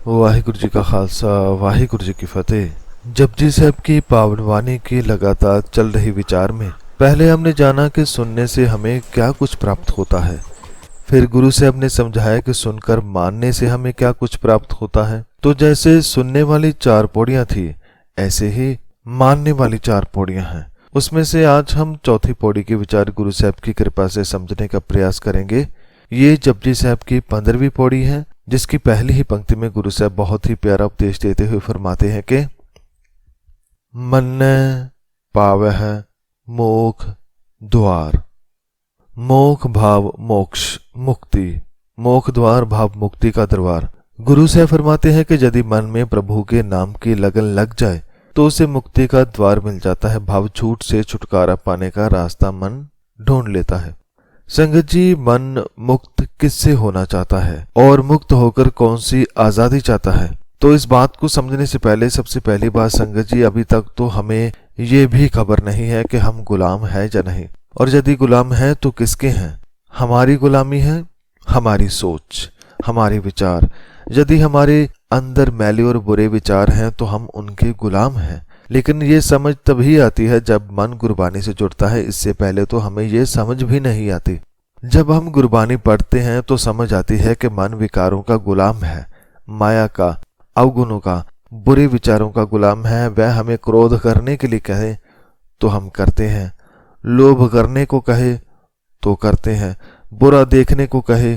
वाहिगुरु जी का खालसा, वाहिगुरु जी की फतेह। जपजी साहब की पावन वाणी की लगातार चल रही विचार में पहले हमने जाना कि सुनने से हमें क्या कुछ प्राप्त होता है। फिर गुरु साहब ने समझाया कि सुनकर मानने से हमें क्या कुछ प्राप्त होता है। तो जैसे सुनने वाली 4 पौड़ियां थी, ऐसे ही मानने वाली 4 पौड़ियां हैं। उसमें से आज हम चौथी पौड़ी के विचार गुरु साहब की कृपा से समझने का प्रयास करेंगे। ये जपजी साहब की 15वीं पौड़ी है, जिसकी पहली ही पंक्ति में गुरु साहब बहुत ही प्यारा उपदेश देते हुए फरमाते हैं कि मन्ने पावह मोक्ष द्वार। मोक्ष भाव मोक्ष मुक्ति, मोक्ष द्वार भाव मुक्ति का दरबार। गुरु साहब फरमाते हैं कि यदि मन में प्रभु के नाम की लगन लग जाए तो उसे मुक्ति का द्वार मिल जाता है। भाव छूट से छुटकारा पाने का रास्ता मन ढूंढ लेता है। संगत जी, मन मुक्त किससे होना चाहता है और मुक्त होकर कौन सी आजादी चाहता है? तो इस बात को समझने से पहले सबसे पहली बात संगत जी, अभी तक तो हमें ये भी खबर नहीं है कि हम गुलाम हैं या नहीं, और यदि गुलाम हैं तो किसके हैं। हमारी गुलामी है हमारी सोच, हमारे विचार। यदि हमारे अंदर मैले और बुरे विचार हैं तो हम उनके गुलाम हैं। लेकिन ये समझ तभी आती है जब मन गुरबानी से जुड़ता है। इससे पहले तो हमें ये समझ भी नहीं आती। जब हम गुरबानी पढ़ते हैं तो समझ आती है कि मन विकारों का गुलाम है, माया का, अवगुणों का, बुरे विचारों का गुलाम है। वह हमें क्रोध करने के लिए कहे तो हम करते हैं, लोभ करने को कहे तो करते हैं, बुरा देखने को कहे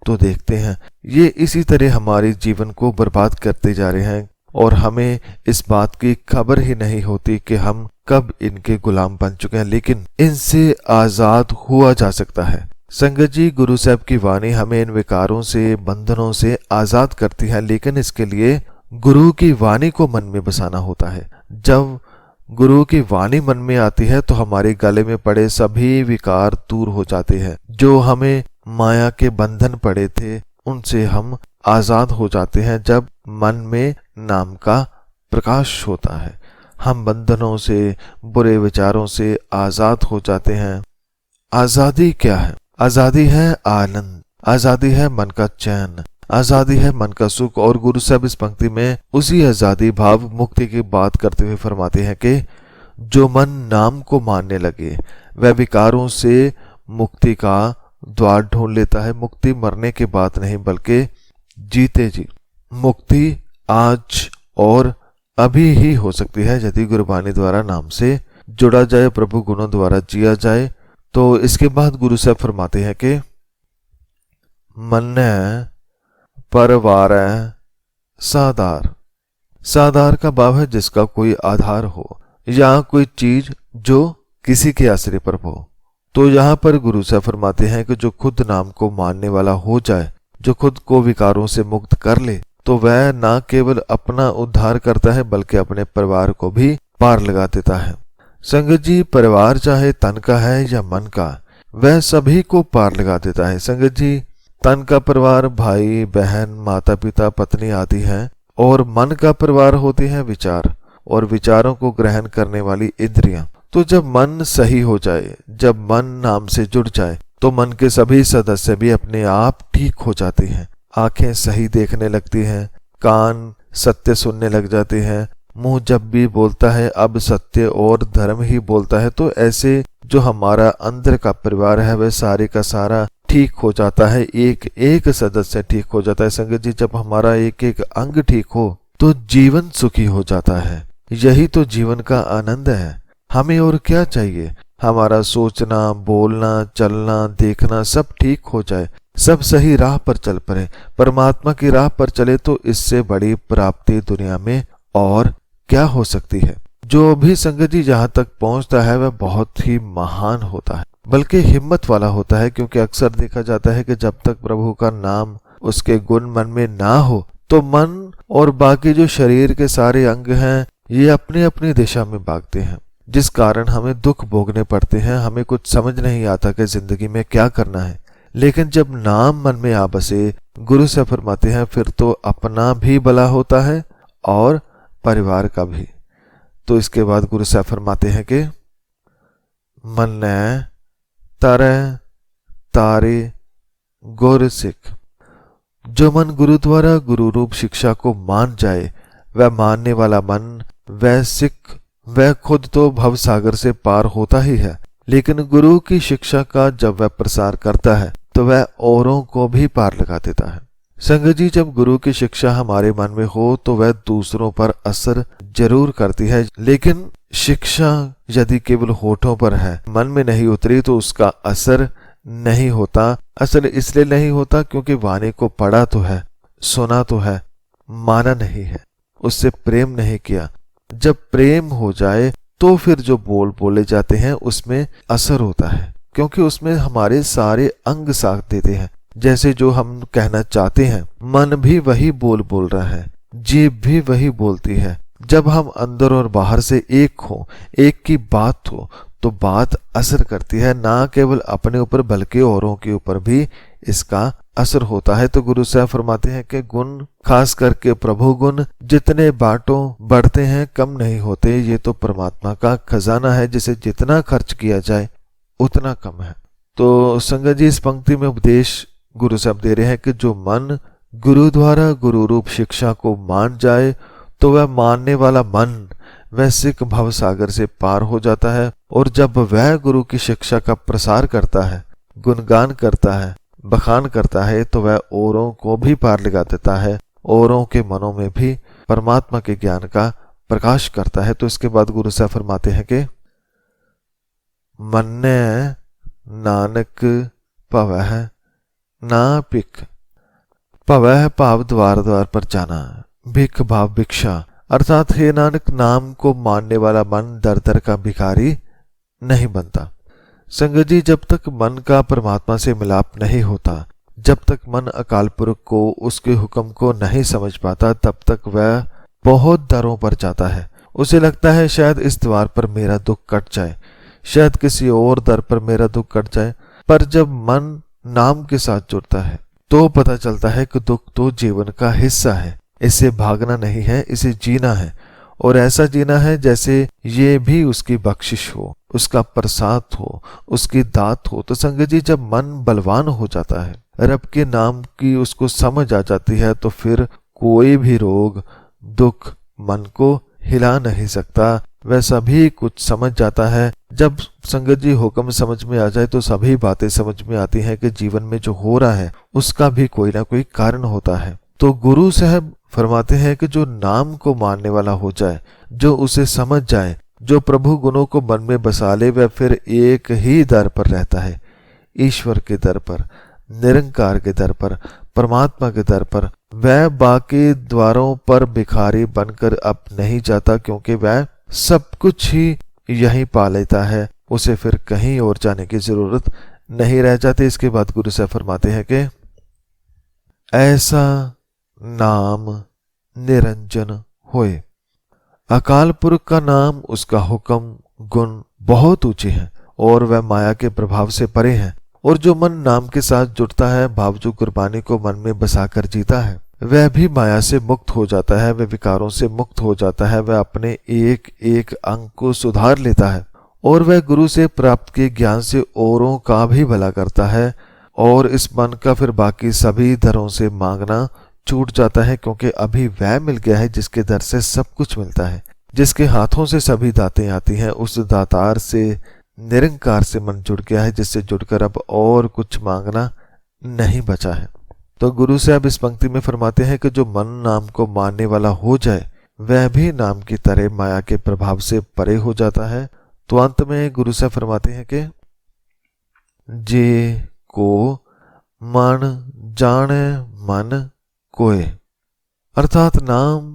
तो देखते हैं। ये इसी तरह हमारे जीवन को बर्बाद करते जा रहे हैं और हमें इस बात की खबर ही नहीं होती कि हम कब इनके गुलाम बन चुके हैं। लेकिन इनसे आजाद हुआ जा सकता है। संगत जी, गुरु साहब की वाणी हमें इन विकारों से, बंधनों से आजाद करती है, लेकिन इसके लिए गुरु की वाणी को मन में बसाना होता है। जब गुरु की वाणी मन में आती है तो हमारे गले में पड़े सभी विकार दूर हो जाते हैं। जो हमें माया के बंधन पड़े थे उनसे हम आजाद हो जाते हैं। जब मन में नाम का प्रकाश होता है, हम बंधनों से, बुरे विचारों से आजाद हो जाते हैं। आजादी क्या है? आजादी है आनंद, आजादी है मन का चैन, आजादी है मन का सुख। और गुरु साहब इस पंक्ति में उसी आजादी भाव मुक्ति की बात करते हुए फरमाते हैं कि जो मन नाम को मानने लगे वह विकारों से मुक्ति का द्वार ढूंढ लेता है। मुक्ति मरने के बाद नहीं बल्कि जीते जी। मुक्ति आज और अभी ही हो सकती है यदि गुरबानी द्वारा नाम से जुड़ा जाए, प्रभु गुणों द्वारा जिया जाए। तो इसके बाद गुरु साहब फरमाते हैं कि मन्ने परवार साधार। साधार का भाव है जिसका कोई आधार हो या कोई चीज जो किसी के आश्रय पर हो। तो यहाँ पर गुरु साहब फरमाते हैं कि जो खुद नाम को मानने वाला हो जाए, जो खुद को विकारों से मुक्त कर ले, तो वह ना केवल अपना उद्धार करता है बल्कि अपने परिवार को भी पार लगा देता है। संगत जी, परिवार चाहे तन का है या मन का, वह सभी को पार लगा देता है। संगत जी, तन का परिवार भाई बहन, माता पिता, पत्नी आदि है, और मन का परिवार होते हैं विचार और विचारों को ग्रहण करने वाली इंद्रियां। तो जब मन सही हो जाए, जब मन नाम से जुड़ जाए, तो मन के सभी सदस्य भी अपने आप ठीक हो जाते हैं। आंखें सही देखने लगती हैं, कान सत्य सुनने लग जाते हैं, मुंह जब भी बोलता है अब सत्य और धर्म ही बोलता है। तो ऐसे जो हमारा अंदर का परिवार है वह सारे का सारा ठीक हो जाता है, एक एक सदस्य ठीक हो जाता है। संगत जी, जब हमारा एक एक अंग ठीक हो तो जीवन सुखी हो जाता है। यही तो जीवन का आनंद है। हमें और क्या चाहिए? हमारा सोचना, बोलना, चलना, देखना सब ठीक हो जाए, सब सही राह पर चल पड़े, परमात्मा की राह पर चले, तो इससे बड़ी प्राप्ति दुनिया में और क्या हो सकती है। जो भी संगत जी जहां तक पहुंचता है वह बहुत ही महान होता है, बल्कि हिम्मत वाला होता है। क्योंकि अक्सर देखा जाता है कि जब तक प्रभु का नाम, उसके गुण मन में ना हो तो मन और बाकी जो शरीर के सारे अंग हैं ये अपनी अपनी दिशा में भागते हैं, जिस कारण हमें दुख भोगने पड़ते हैं। हमें कुछ समझ नहीं आता कि जिंदगी में क्या करना है। लेकिन जब नाम मन में आ बसे, गुरु से फरमाते हैं, फिर तो अपना भी भला होता है और परिवार का भी। तो इसके बाद गुरु साहब फरमाते हैं कि मन्ने तारे तारे गुर सिख। जो मन गुरु द्वारा गुरु रूप शिक्षा को मान जाए, वह मानने वाला मन, वह सिख, वह खुद तो भव सागर से पार होता ही है, लेकिन गुरु की शिक्षा का जब वह प्रसार करता है तो वह औरों को भी पार लगा देता है। संगत जी, जब गुरु की शिक्षा हमारे मन में हो तो वह दूसरों पर असर जरूर करती है, लेकिन शिक्षा यदि केवल होठों पर है, मन में नहीं उतरी तो उसका असर नहीं होता। असर इसलिए नहीं होता क्योंकि वाणी को पढ़ा तो है, सुना तो है, माना नहीं है, उससे प्रेम नहीं किया। जब प्रेम हो जाए तो फिर जो बोल बोले जाते हैं उसमें असर होता है, क्योंकि उसमें हमारे सारे अंग साथ देते हैं। जैसे जो हम कहना चाहते हैं, मन भी वही बोल बोल रहा है, जीभ भी वही बोलती है। जब हम अंदर और बाहर से एक हो, एक की बात हो, तो बात असर करती है, ना केवल अपने ऊपर बल्कि औरों के ऊपर भी इसका असर होता है। तो गुरु साहब फरमाते हैं कि गुण, खास करके प्रभु गुण, जितने बांटो बढ़ते हैं, कम नहीं होते। ये तो परमात्मा का खजाना है, जिसे जितना खर्च किया जाए उतना कम है। तो संगत जी, इस पंक्ति में उपदेश गुरु साहब दे रहे हैं कि जो मन गुरु द्वारा गुरु रूप शिक्षा को मान जाए तो वह मानने वाला मन, वह सिख भव सागर से पार हो जाता है। और जब वह गुरु की शिक्षा का प्रसार करता है, गुणगान करता है, बखान करता है, तो वह औरों को भी पार लगा देता है, औरों के मनों में भी परमात्मा के ज्ञान का प्रकाश करता है। तो इसके बाद गुरु साहब फरमाते हैं कि मन्ने नानक भवह ना भिख, भवह भाव द्वार द्वार पर जाना, भिख भाव भिक्षा। अर्थात हे नानक, नाम को मानने वाला मन दर दर का भिखारी नहीं बनता। संगत जी, जब तक मन का परमात्मा से मिलाप नहीं होता, जब तक मन अकाल पुरख को, उसके हुक्म को नहीं समझ पाता, तब तक वह बहुत दरों पर जाता है। उसे लगता है शायद इस द्वार पर मेरा दुख कट जाए, शायद किसी और दर पर मेरा दुख कट जाए। पर जब मन नाम के साथ जुड़ता है तो पता चलता है कि दुख तो जीवन का हिस्सा है, इसे भागना नहीं है, इसे जीना है। और ऐसा जीना है जैसे ये भी उसकी बख्शिश हो, उसका प्रसाद हो, उसकी दात हो। तो संगत जी, जब मन बलवान हो जाता है, रब के नाम की उसको समझ आ जाती है, तो फिर कोई भी रोग, दुख मन को हिला नहीं सकता। वह सभी कुछ समझ जाता है। जब संगत जी हुक्म समझ में आ जाए तो सभी बातें समझ में आती हैं कि जीवन में जो हो रहा है उसका भी कोई ना कोई कारण होता है। तो गुरु साहब फरमाते हैं कि जो नाम को मानने वाला हो जाए, जो उसे समझ जाए, जो प्रभु गुणों को मन में बसा ले, वह फिर एक ही दर पर रहता है, ईश्वर के दर पर, निरंकार के दर पर, परमात्मा के दर पर। वह बाकी द्वारों पर भिखारी बनकर अब नहीं जाता, क्योंकि वह सब कुछ ही यहीं पा लेता है, उसे फिर कहीं और जाने की जरूरत नहीं रह जाती। इसके बाद गुरु साहब फरमाते हैं कि ऐसा नाम निरंजन होए। अकाल पुरख का नाम, उसका हुक्म, गुण बहुत ऊंचे हैं और वह माया के प्रभाव से परे हैं। और जो मन नाम के साथ जुड़ता है, भावजू कुर्बानी को मन में बसाकर जीता है, वह भी माया से मुक्त हो जाता है, वह विकारों से मुक्त हो जाता है, वह अपने एक एक अंग को सुधार लेता है और वह गुरु से प्राप्त किए ज्ञान से औरों का भी भला करता है। और इस मन का फिर बाकी सभी दरों से मांगना छूट जाता है, क्योंकि अभी वह मिल गया है जिसके दर से सब कुछ मिलता है, जिसके हाथों से सभी दातें आती हैं। उस दातार से, निरंकार से मन जुड़ गया है, जिससे जुड़कर अब और कुछ मांगना नहीं बचा है। तो गुरु साहब इस पंक्ति में फरमाते हैं कि जो मन नाम को मानने वाला हो जाए, वह भी नाम की तरह माया के प्रभाव से परे हो जाता है। तो अंत में गुरु साहब फरमाते हैं कि जे को मन जाने मन कोय, अर्थात नाम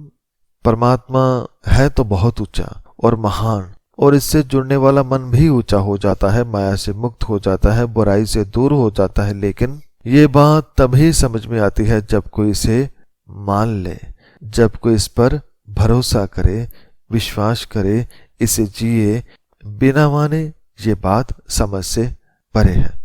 परमात्मा है तो बहुत ऊंचा और महान, और इससे जुड़ने वाला मन भी ऊंचा हो जाता है, माया से मुक्त हो जाता है, बुराई से दूर हो जाता है। लेकिन ये बात तभी समझ में आती है जब कोई इसे मान ले, जब कोई इस पर भरोसा करे, विश्वास करे, इसे जिए। बिना माने ये बात समझ से परे है।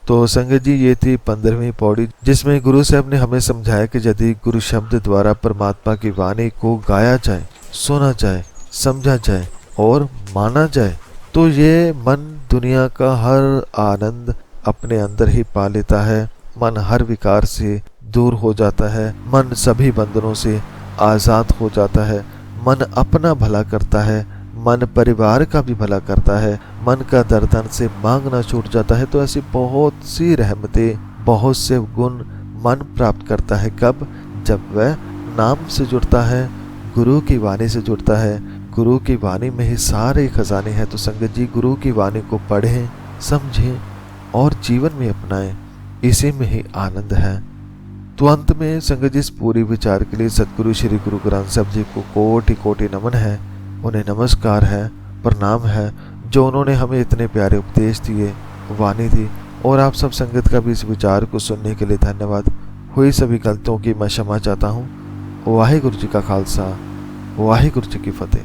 तो संगत जी, ये थी 15वीं पौड़ी, जिसमें गुरु साहब ने हमें समझाया कि यदि गुरु शब्द द्वारा परमात्मा की वाणी को गाया जाए, सुना जाए, समझा जाए और माना जाए, तो ये मन दुनिया का हर आनंद अपने अंदर ही पा लेता है मन हर विकार से दूर हो जाता है, मन सभी बंधनों से आजाद हो जाता है, मन अपना भला करता है, मन परिवार का भी भला करता है, मन का दर्दन से मांगना छूट जाता है। तो ऐसी बहुत सी रहमतें, बहुत से गुण मन प्राप्त करता है। कब? जब वह नाम से जुड़ता है, गुरु की वाणी से जुड़ता है। गुरु की वाणी में ही सारे खजाने हैं। तो संगत जी, गुरु की वाणी को पढ़ें, समझें और जीवन में अपनाएं, इसी में ही आनंद है। तो अंत में संगत जी, इस पूरी विचार के लिए सतगुरु श्री गुरु ग्रंथ साहिब जी को कोटि कोटि नमन है, उन्हें नमस्कार है, प्रणाम है, जो उन्होंने हमें इतने प्यारे उपदेश दिए, वाणी दी। और आप सब संगत का भी इस विचार को सुनने के लिए धन्यवाद। हुई सभी गलतियों की मैं क्षमा चाहता हूँ। वाहिगुरु जी का खालसा, वाहिगुरु जी की फतेह।